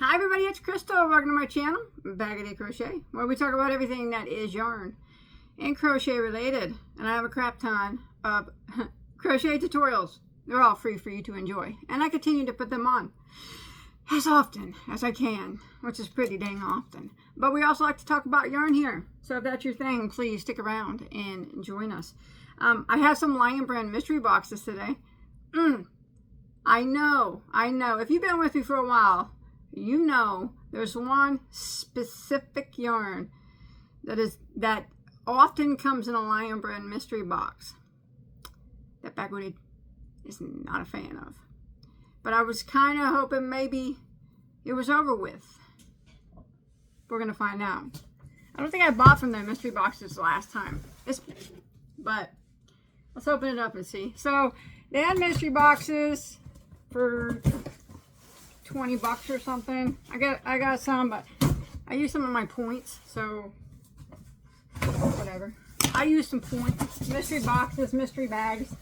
Hi everybody, it's Crystal. Welcome to my channel, Bagoday Crochet, where we talk about everything that is yarn and crochet related. And I have a crap ton of crochet tutorials. They're all free for you to enjoy. And I continue to put them on as often as I can, which is pretty dang often. But we also like to talk about yarn here. So if that's your thing, please stick around and join us. I have some Lionbrand mystery boxes today. I know. If you've been with me for a while, you know there's one specific yarn that often comes in a Lionbrand mystery box that Bagoday is not a fan of. But I was kind of hoping maybe it was over with. We're going to find out. I don't think I bought from their mystery boxes last time. But let's open it up and see. So they had mystery boxes for 20 bucks or something. I got some, but I used some of my points, so whatever. I used some points. Mystery boxes, mystery bags.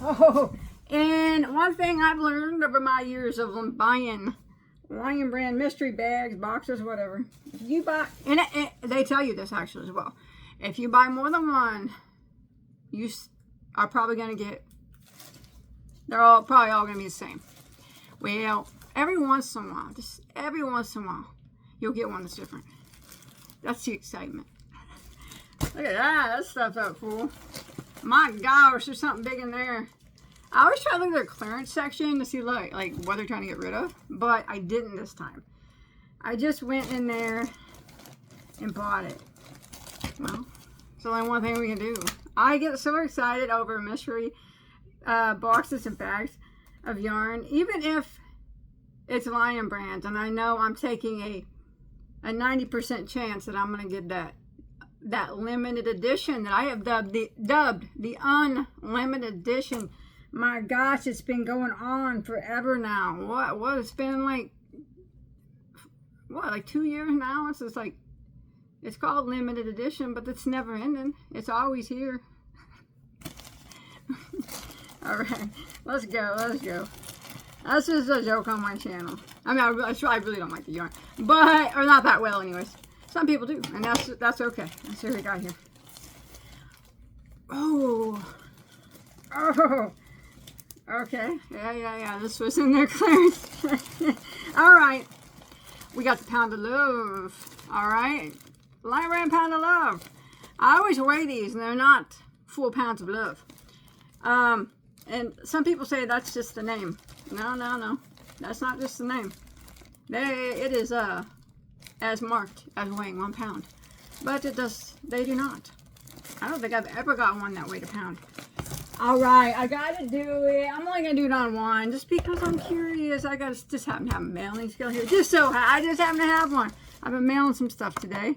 Oh, and one thing I've learned over my years of buying Lionbrand mystery bags, boxes, whatever. If you buy, and they tell you this actually as well. If you buy more than one, you are probably going to get, they're probably all going to be the same. Well, every once in a while, just every once in a while, you'll get one that's different. That's the excitement. Look at that. That stuff's up full. My gosh, there's something big in there. I always try to look at their clearance section to see like what they're trying to get rid of, but I didn't this time. I just went in there and bought it. Well, it's the only one thing we can do. I get so excited over mystery boxes and bags of yarn, even if it's Lionbrand, and I know I'm taking a 90% chance that I'm going to get that limited edition that I have dubbed the unlimited edition. My gosh, it's been going on forever now. What it's been like 2 years now? It's called limited edition, but it's never ending. It's always here. All right, let's go. That's just a joke on my channel. I mean, I really don't like the yarn, or not that well anyways. Some people do, and that's okay. Let's see what we got here. Oh, okay, yeah. This was in their clearance. All right, we got the pound of love. All right, Lionbrand pound of love. I always weigh these, and they're not full pounds of love. And some people say that's just the name. No. That's not just the name. It is as marked as weighing 1 pound. But they do not. I don't think I've ever got one that weighed a pound. Alright, I gotta do it. I'm only gonna do it on one just because I'm curious. I just happen to have a mailing skill here. I just happen to have one. I've been mailing some stuff today.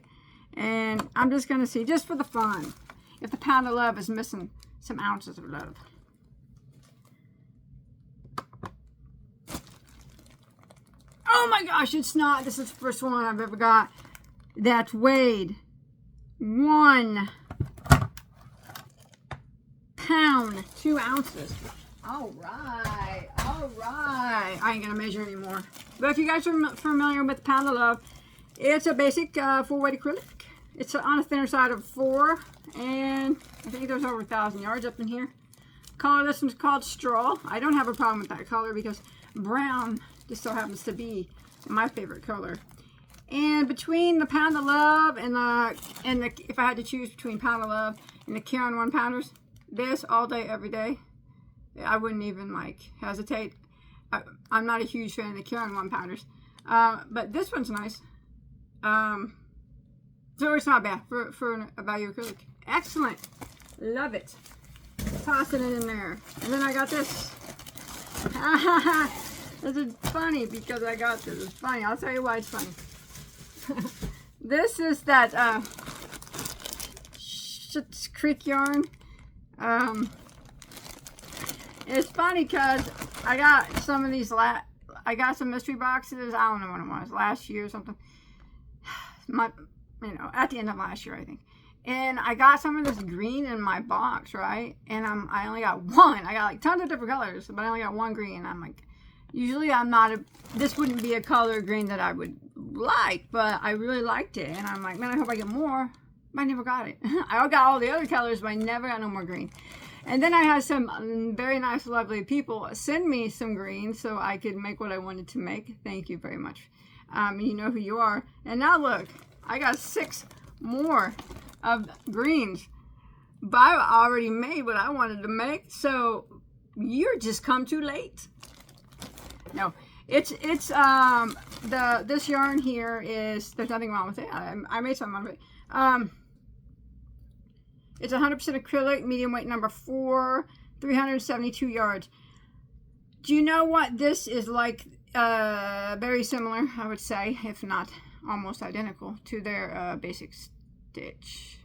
And I'm just gonna see, just for the fun, if the pound of love is missing some ounces of love. Oh my gosh, it's not. This is the first one I've ever got that weighed 1 pound, 2 ounces. All right. I ain't gonna measure anymore. But if you guys are familiar with the pound of love, it's a basic 4-weight acrylic. It's on a thinner side of 4, and I think there's over 1,000 yards up in here. Color, this one's called Straw. I don't have a problem with that color because brown just so happens to be my favorite color. And between the pound of love and the if I had to choose between pound of love and the Karen 1-pounders, this all day every day, I wouldn't even hesitate. I'm not a huge fan of the Karen 1-pounders, but this one's nice. So it's not bad for a value acrylic. Excellent, love it. Tossing it in there, and then I got this. This is funny because I got this. It's funny. I'll tell you why it's funny. This is that Schitt's Creek yarn. It's funny because I got some of these. I got some mystery boxes. I don't know when it was, last year or something. At the end of last year, I think. And I got some of this green in my box, right? And I only got one. I got like tons of different colors, but I only got one green. I'm like, Usually I'm not this wouldn't be a color green that I would like, but I really liked it. And I'm like, man, I hope I get more. But I never got it. I got all the other colors, but I never got no more green. And then I had some very nice, lovely people send me some green so I could make what I wanted to make. Thank you very much. You know who you are. And now look, I got 6 more of greens. But I already made what I wanted to make, so you're just come too late. No, it's this yarn here is, there's nothing wrong with it. I made something out of it. It's 100% acrylic, medium weight number 4, 372 yards. Do you know what this is like? Very similar, I would say, if not almost identical to their basic stitch.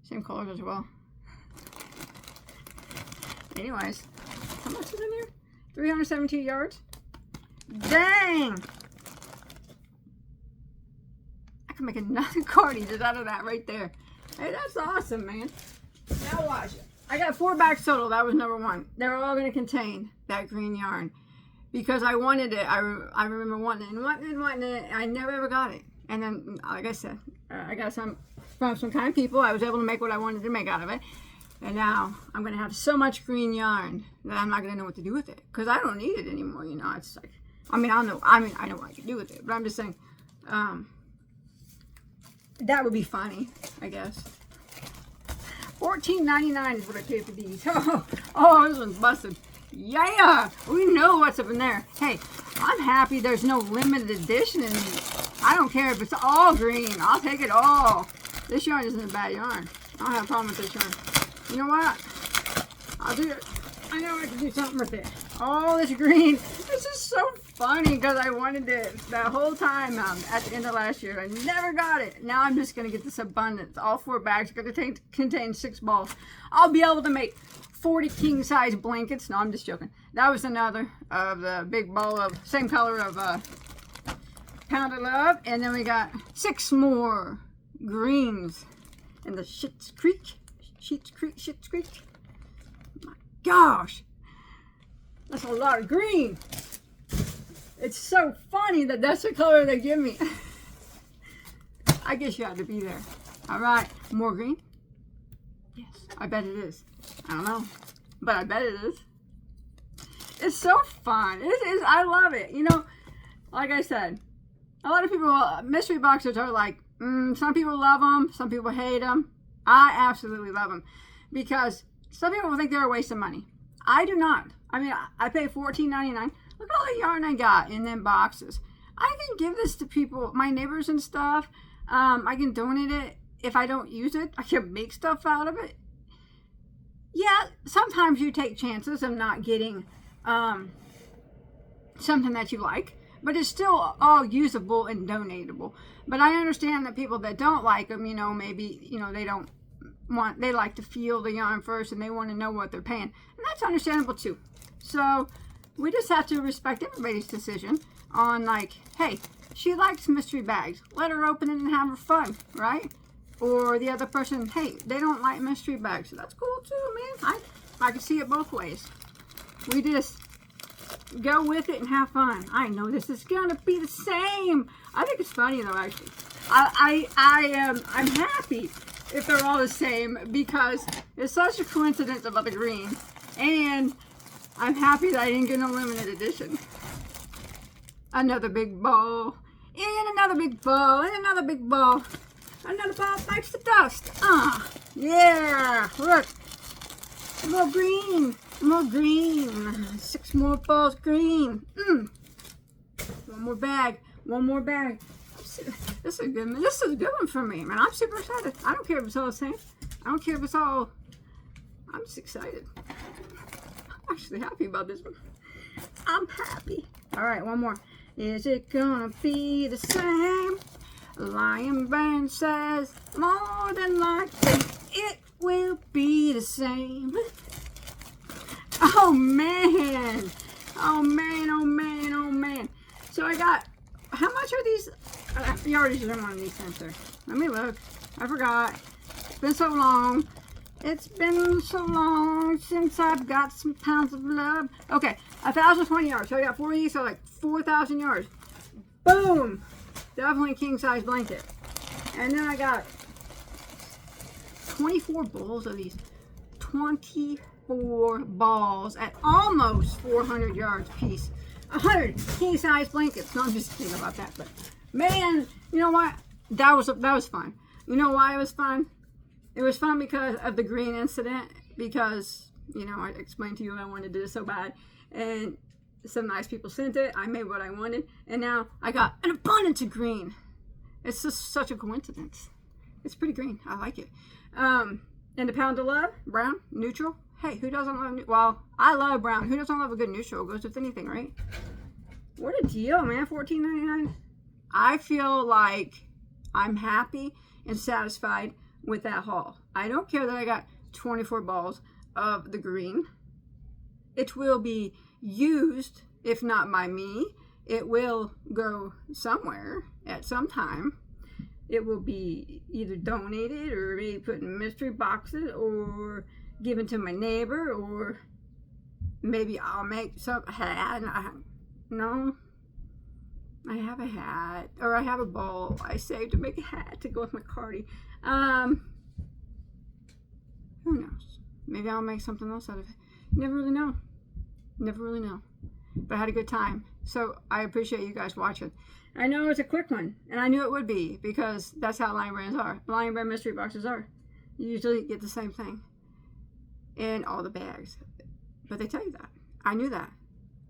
Same colors as well. Anyways, how much is in here? 372 yards. Dang! I can make another cardi just out of that right there. Hey, that's awesome, man. Now watch it. I got 4 bags total. That was number 1. They're all going to contain that green yarn because I wanted it. I remember wanting it. I never ever got it. And then, like I said, I got some from some kind people. I was able to make what I wanted to make out of it. And now I'm going to have so much green yarn that I'm not going to know what to do with it because I don't need it anymore. You know, it's like, I know what I can do with it, but I'm just saying, that would be funny, I guess. $14.99 is what I paid for these. Oh, this one's busted. Yeah, we know what's up in there. Hey, I'm happy there's no limited edition in these. I don't care if it's all green. I'll take it all. This yarn isn't a bad yarn. I don't have a problem with this yarn. You know what? I'll do it. I know I can do something with it. All this green. This is so funny because I wanted it that whole time at the end of last year. I never got it. Now I'm just going to get this abundance. All 4 bags are going to contain 6 balls. I'll be able to make 40 king size blankets. No, I'm just joking. That was another of the big ball of same color of Pound of Love. And then we got 6 more greens in the Schitt's Creek. My gosh, that's a lot of green. It's so funny that that's the color they give me. I guess you had to be there. All right, more green? Yes, I bet it is. I don't know, but I bet it is. It's so fun. It is. I love it. You know, like I said, a lot of people, mystery boxes are like, some people love them, some people hate them. I absolutely love them because some people think they're a waste of money. I do not. I mean, I pay $14.99. Look at all the yarn I got in them boxes. I can give this to people, my neighbors and stuff. I can donate it if I don't use it. I can make stuff out of it. Yeah, sometimes you take chances of not getting something that you like, but it's still all usable and donatable. But I understand that people that don't like them, you know, maybe, you know, they like to feel the yarn first and they want to know what they're paying. And that's understandable too. So we just have to respect everybody's decision on like, hey, she likes mystery bags. Let her open it and have her fun, right? Or the other person, hey, they don't like mystery bags. So that's cool too, man. I can see it both ways. We just go with it and have fun. I know this is gonna be the same. I think it's funny though, actually. I'm happy if they're all the same because it's such a coincidence about the green, and I'm happy that I didn't get no limited edition. Another big ball, and another big ball, and another big ball. Another ball bites the dust. Yeah, look, more green. More green. 6 more balls green. One more bag. This is a good one. This is a good one for me, man. I'm super excited. I don't care if it's all the same. I don't care if it's all. I'm just excited. I'm actually happy about this one. I'm happy. All right, one more. Is it gonna be the same? Lionbrand says more than likely it will be the same. Oh man, oh man, oh man, oh man. So I got, how much are these? You already done one of these sensors. Let me look. I forgot. It's been so long. It's been so long since I've got some pounds of love. Okay, 1,020 yards. So I got 4 of these, so like 4,000 yards. Boom! Definitely king size blanket. And then I got 24 balls of these. 24 balls at almost 400 yards apiece. 100 king size blankets. No, I'm just kidding about that, but man, you know what? That was fun. You know why it was fun? It was fun because of the green incident, because, you know, I explained to you I wanted to do this so bad, and some nice people sent it. I made what I wanted, and now I got an abundance of green. It's just such a coincidence. It's pretty green. I like it. And the pound of love, brown, neutral. Hey, who doesn't love, well, I love brown. Who doesn't love a good neutral? It goes with anything, right? What a deal, man. $14.99. I feel like I'm happy and satisfied with that haul. I don't care that I got 24 balls of the green. It will be used, if not by me. It will go somewhere at some time. It will be either donated or maybe put in mystery boxes or given to my neighbor, or maybe I'll make some hat. No, I have a hat, or I have a ball I saved to make a hat to go with my cardi. Who knows? Maybe I'll make something else out of it. You never really know. Never really know. But I had a good time. So I appreciate you guys watching. I know it's a quick one, and I knew it would be, because that's how Lionbrands are. Lionbrand mystery boxes are. You usually get the same thing in all the bags. But they tell you that. I knew that.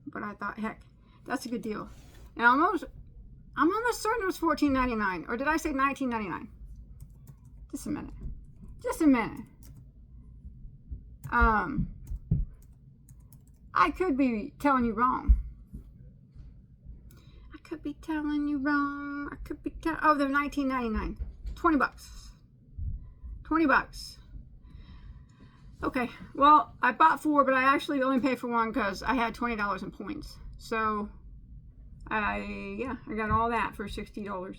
But I thought, heck, that's a good deal. And I'm almost certain it was $14.99. Or did I say $19.99? Just a minute. Just a minute. I could be telling you wrong. I could be telling you wrong. I could be oh, they're $19.99. 20 bucks. 20 bucks. Okay, well, I bought 4, but I actually only paid for 1 because I had $20 in points. So, I got all that for $60.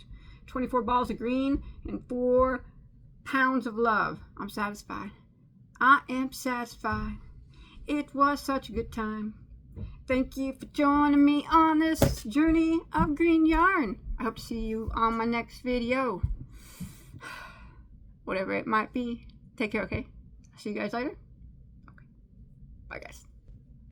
24 balls of green and 4 pounds of love. I'm satisfied. I am satisfied. It was such a good time. Thank you for joining me on this journey of green yarn. I hope to see you on my next video. Whatever it might be. Take care, okay? See you guys later. Okay. Bye, guys.